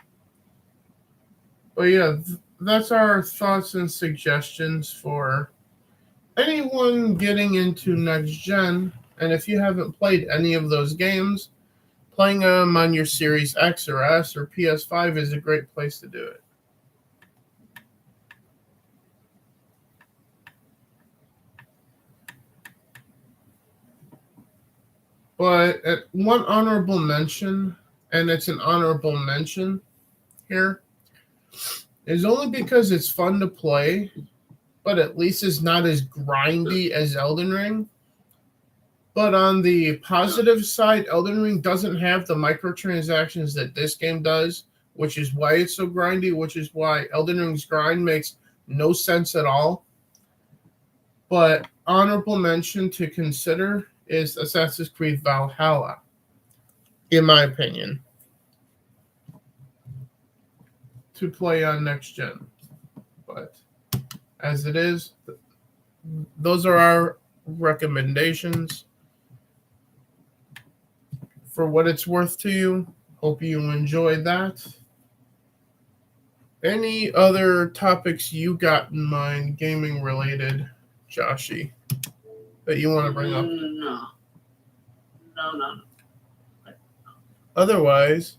But yeah, that's our thoughts and suggestions for anyone getting into next gen. And if you haven't played any of those games, playing them on your Series X or S or PS5 is a great place to do it. But one honorable mention, and it's an honorable mention here, is only because it's fun to play, but at least it's not as grindy as Elden Ring. But on the positive side, Elden Ring doesn't have the microtransactions that this game does, which is why it's so grindy, which is why Elden Ring's grind makes no sense at all. But honorable mention to consider is Assassin's Creed Valhalla, in my opinion, to play on next gen. But as it is, those are our recommendations. For what it's worth to you, hope you enjoyed that. Any other topics you got in mind, gaming related, Joshy, that you want to bring up? No. Otherwise,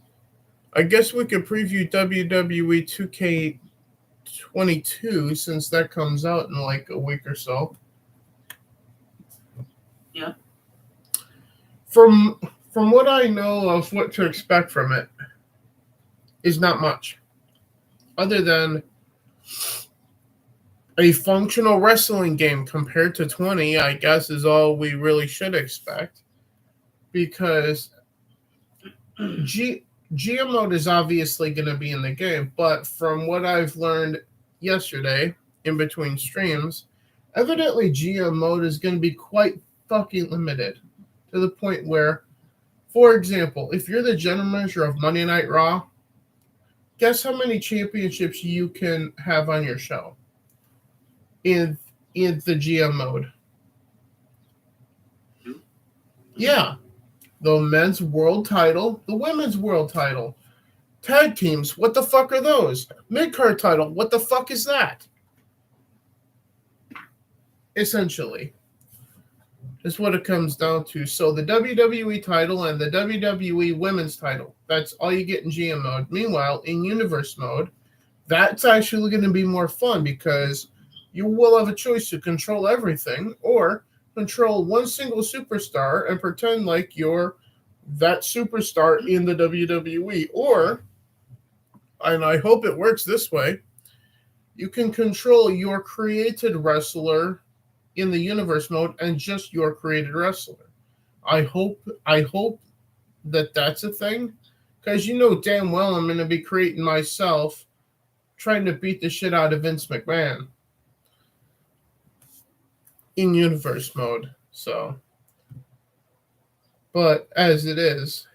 I guess we could preview WWE 2K22 since that comes out in like a week or so. Yeah. From what I know of what to expect from it is not much. Other than a functional wrestling game compared to 20, I guess, is all we really should expect. Because GM mode is obviously going to be in the game, but from what I've learned yesterday in between streams, evidently GM mode is going to be quite fucking limited to the point where, for example, if you're the general manager of Monday Night Raw, guess how many championships you can have on your show in the GM mode? Yeah. The men's world title, the women's world title. Tag teams, what the fuck are those? Mid-card title, what the fuck is that? Essentially. Is what it comes down to. So the WWE title and the WWE women's title, that's all you get in GM mode. Meanwhile, in universe mode, that's actually going to be more fun because you will have a choice to control everything or control one single superstar and pretend like you're that superstar in the WWE. Or, and I hope it works this way, you can control your created wrestler in the universe mode and just your created wrestler. I hope that that's a thing, because you know damn well I'm going to be creating myself trying to beat the shit out of Vince McMahon in universe mode. So, but as it is,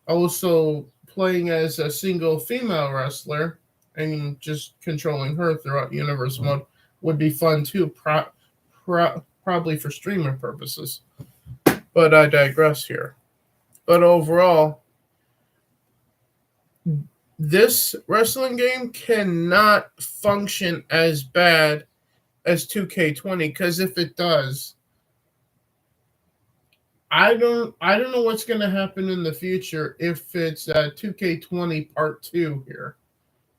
also playing as a single female wrestler and just controlling her throughout universe mode would be fun too, probably for streamer purposes. But I digress here. But overall, this wrestling game cannot function as bad as 2K20, because if it does, I don't know what's going to happen in the future if it's 2K20 Part 2 here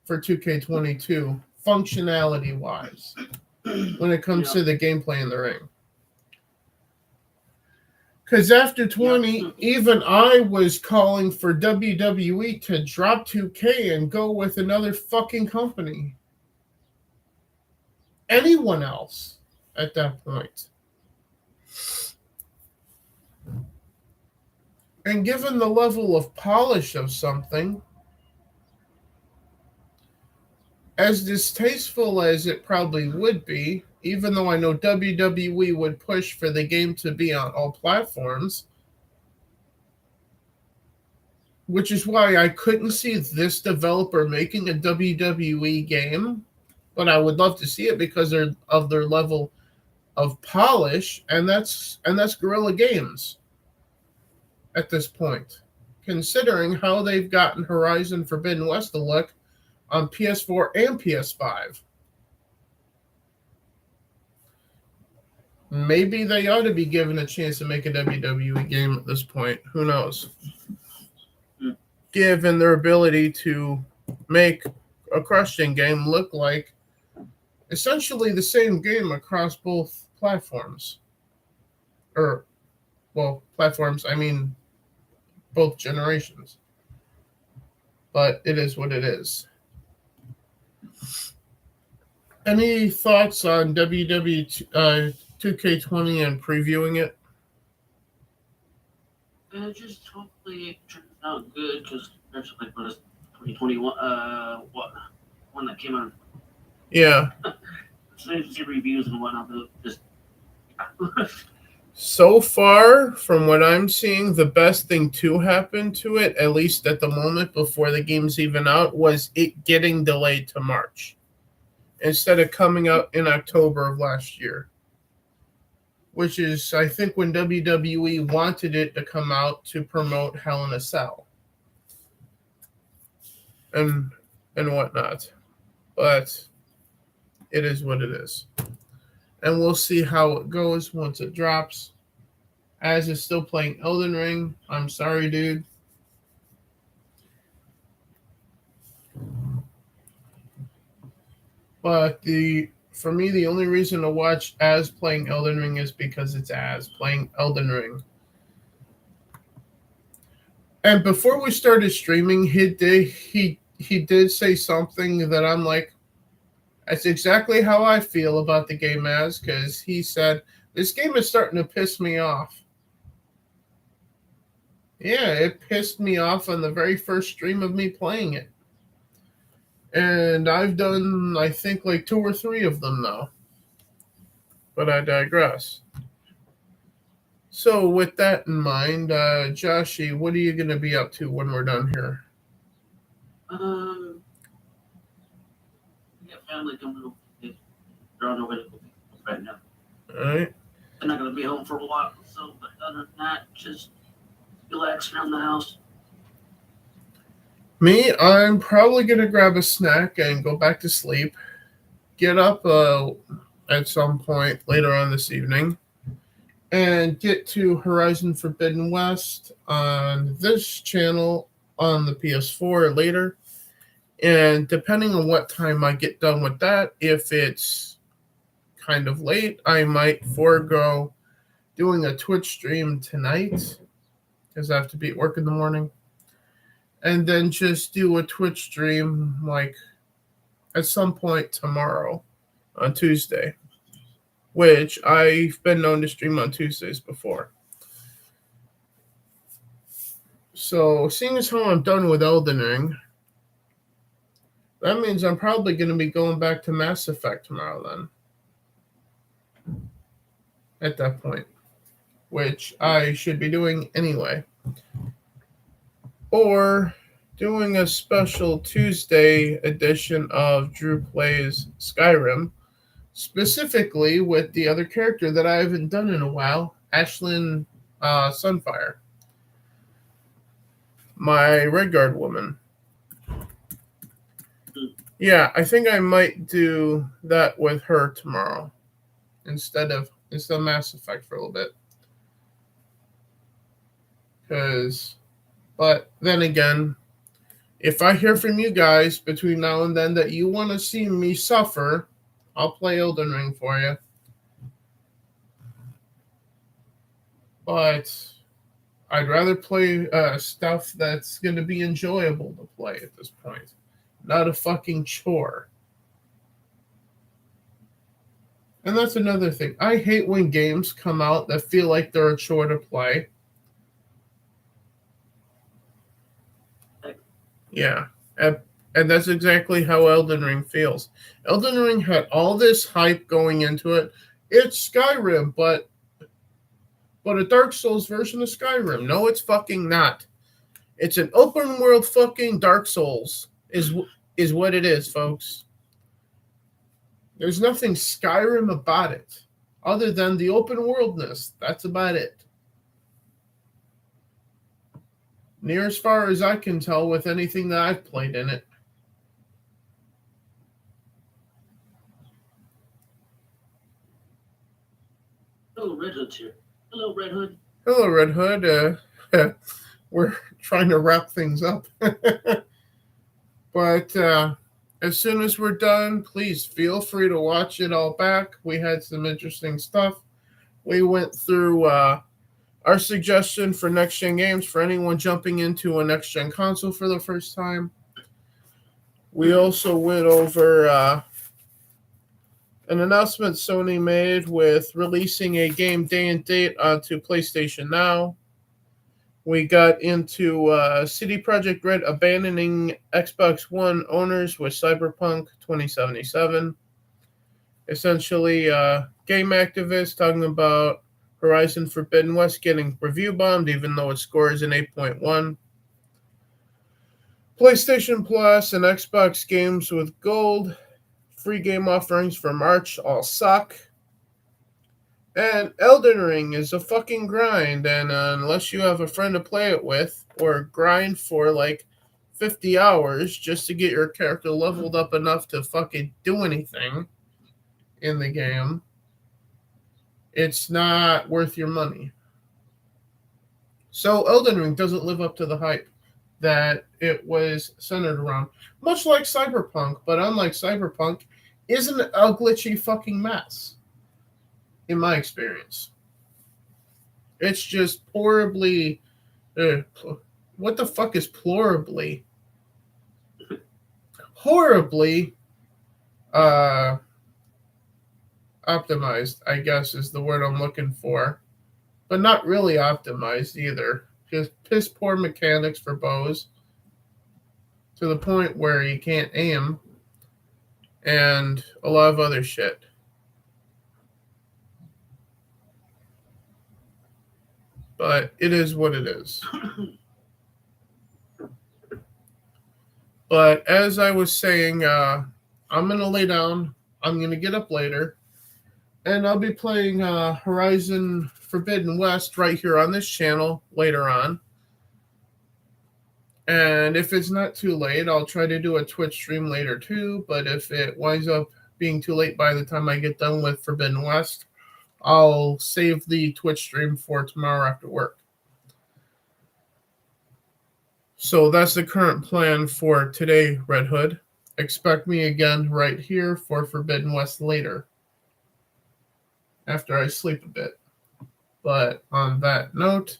for 2K22, functionality-wise, when it comes to the gameplay in the ring. Because after 20, even I was calling for WWE to drop 2K and go with another fucking company. Anyone else at that point. And given the level of polish of something, as distasteful as it probably would be, even though I know WWE would push for the game to be on all platforms, which is why I couldn't see this developer making a WWE game, but I would love to see it because of their level of polish, and that's Guerrilla Games at this point, considering how they've gotten Horizon Forbidden West to look on PS4 and PS5. Maybe they ought to be given a chance to make a WWE game at this point. Who knows? Given their ability to make a crushing game look like essentially the same game across both platforms. Platforms, I mean both generations. But it is what it is. Any thoughts on WWE 2K20 and previewing it? Just hopefully it turns out good, because there's like what is 2021 one that came out. Yeah. So see reviews and whatnot, but just so far, from what I'm seeing, the best thing to happen to it, at least at the moment before the game's even out, was it getting delayed to March instead of coming out in October of last year, which is, I think, when WWE wanted it to come out to promote Hell in a Cell and whatnot. But it is what it is. And we'll see how it goes once it drops. Az is still playing Elden Ring. I'm sorry, dude. But for me, the only reason to watch Az playing Elden Ring is because it's Az playing Elden Ring. And before we started streaming, he did say something that I'm like, that's exactly how I feel about the game, Az, because he said, this game is starting to piss me off. Yeah, it pissed me off on the very first stream of me playing it. And I've done, I think, like 2 or 3 of them now. But I digress. So with that in mind, Joshy, what are you going to be up to when we're done here? Yeah, family coming over. They're on their way to go right now. All right. They're not going to be home for a while, so but other than that, just relax around the house. Me, I'm probably going to grab a snack and go back to sleep. Get up at some point later on this evening and get to Horizon Forbidden West on this channel on the PS4 later. And depending on what time I get done with that, if it's kind of late, I might forego doing a Twitch stream tonight because I have to be at work in the morning. And then just do a Twitch stream like at some point tomorrow on Tuesday, which I've been known to stream on Tuesdays before. So seeing as how I'm done with Elden Ring, that means I'm probably going to be going back to Mass Effect tomorrow then. At that point. Which I should be doing anyway. Or doing a special Tuesday edition of Drew Plays Skyrim, specifically with the other character that I haven't done in a while, Ashlyn Sunfire, my Redguard woman. Yeah, I think I might do that with her tomorrow instead of Mass Effect for a little bit. But then again, if I hear from you guys between now and then that you want to see me suffer, I'll play Elden Ring for you. But I'd rather play stuff that's going to be enjoyable to play at this point. Not a fucking chore. And that's another thing. I hate when games come out that feel like they're a chore to play. Yeah. And that's exactly how Elden Ring feels. Elden Ring had all this hype going into it. It's Skyrim, but a Dark Souls version of Skyrim. No, it's fucking not. It's an open world fucking Dark Souls is what it is, folks. There's nothing Skyrim about it other than the open worldness. That's about it. Near as far as I can tell with anything that I've played in it. Hello, Red Hood's here. Hello, Red Hood. Hello, Red Hood. We're trying to wrap things up. But as soon as we're done, please feel free to watch it all back. We had some interesting stuff. We went through our suggestion for next-gen games for anyone jumping into a next-gen console for the first time. We also went over an announcement Sony made with releasing a game day and date onto PlayStation Now. We got into CD Projekt Red abandoning Xbox One owners with Cyberpunk 2077. Essentially, game activists talking about Horizon Forbidden West getting review bombed, even though it scores an 8.1. PlayStation Plus and Xbox games with gold. Free game offerings for March all suck. And Elden Ring is a fucking grind, and unless you have a friend to play it with, or grind for like 50 hours just to get your character leveled up enough to fucking do anything in the game, it's not worth your money. So Elden Ring doesn't live up to the hype that it was centered around. Much like Cyberpunk, but unlike Cyberpunk, isn't a glitchy fucking mess. In my experience, it's just horribly. What the fuck is plorably? Horribly optimized, I guess is the word I'm looking for, but not really optimized either. Just piss poor mechanics for bows to the point where you can't aim, and a lot of other shit. But it is what it is. But as I was saying, I'm going to lay down. I'm going to get up later. And I'll be playing Horizon Forbidden West right here on this channel later on. And if it's not too late, I'll try to do a Twitch stream later too. But if it winds up being too late by the time I get done with Forbidden West, I'll save the Twitch stream for tomorrow after work. So that's the current plan for today, Red Hood. Expect me again right here for Forbidden West later, after I sleep a bit. But on that note,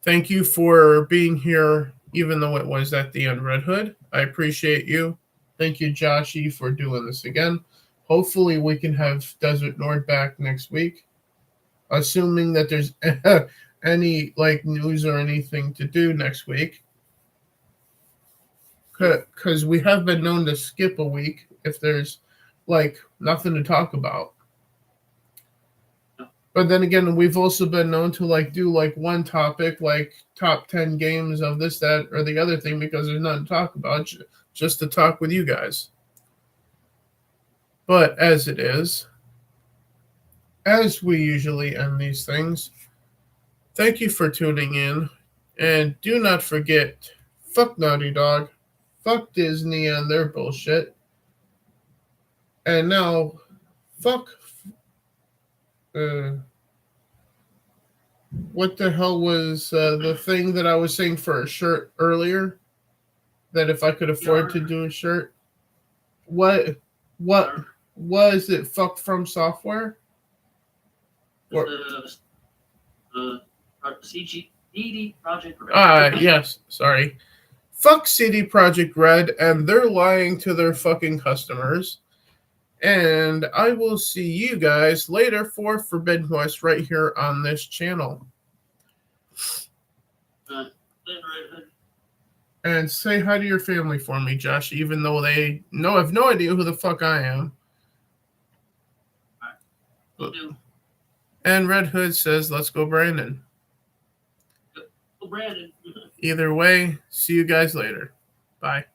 thank you for being here, even though it was at the end, Red Hood. I appreciate you. Thank you, Joshy, for doing this again. Hopefully we can have Desert Nord back next week, assuming that there's any news or anything to do next week. Because we have been known to skip a week if there's nothing to talk about. But then again, we've also been known to do one topic, top 10 games of this, that, or the other thing, because there's nothing to talk about, just to talk with you guys. But as it is, as we usually end these things, thank you for tuning in. And do not forget, fuck Naughty Dog, fuck Disney and their bullshit. And now, fuck... what the hell was the thing that I was saying for a shirt earlier? That if I could afford to do a shirt? What was it? Fuck From Software? CD Projekt Red. Yes, sorry. Fuck CD Projekt Red, and they're lying to their fucking customers. And I will see you guys later for Forbidden West right here on this channel. And say hi to your family for me, Josh, even though they have no idea who the fuck I am. Will do. And Red Hood says, let's go, Brandon. Go, Brandon. Either way, see you guys later. Bye.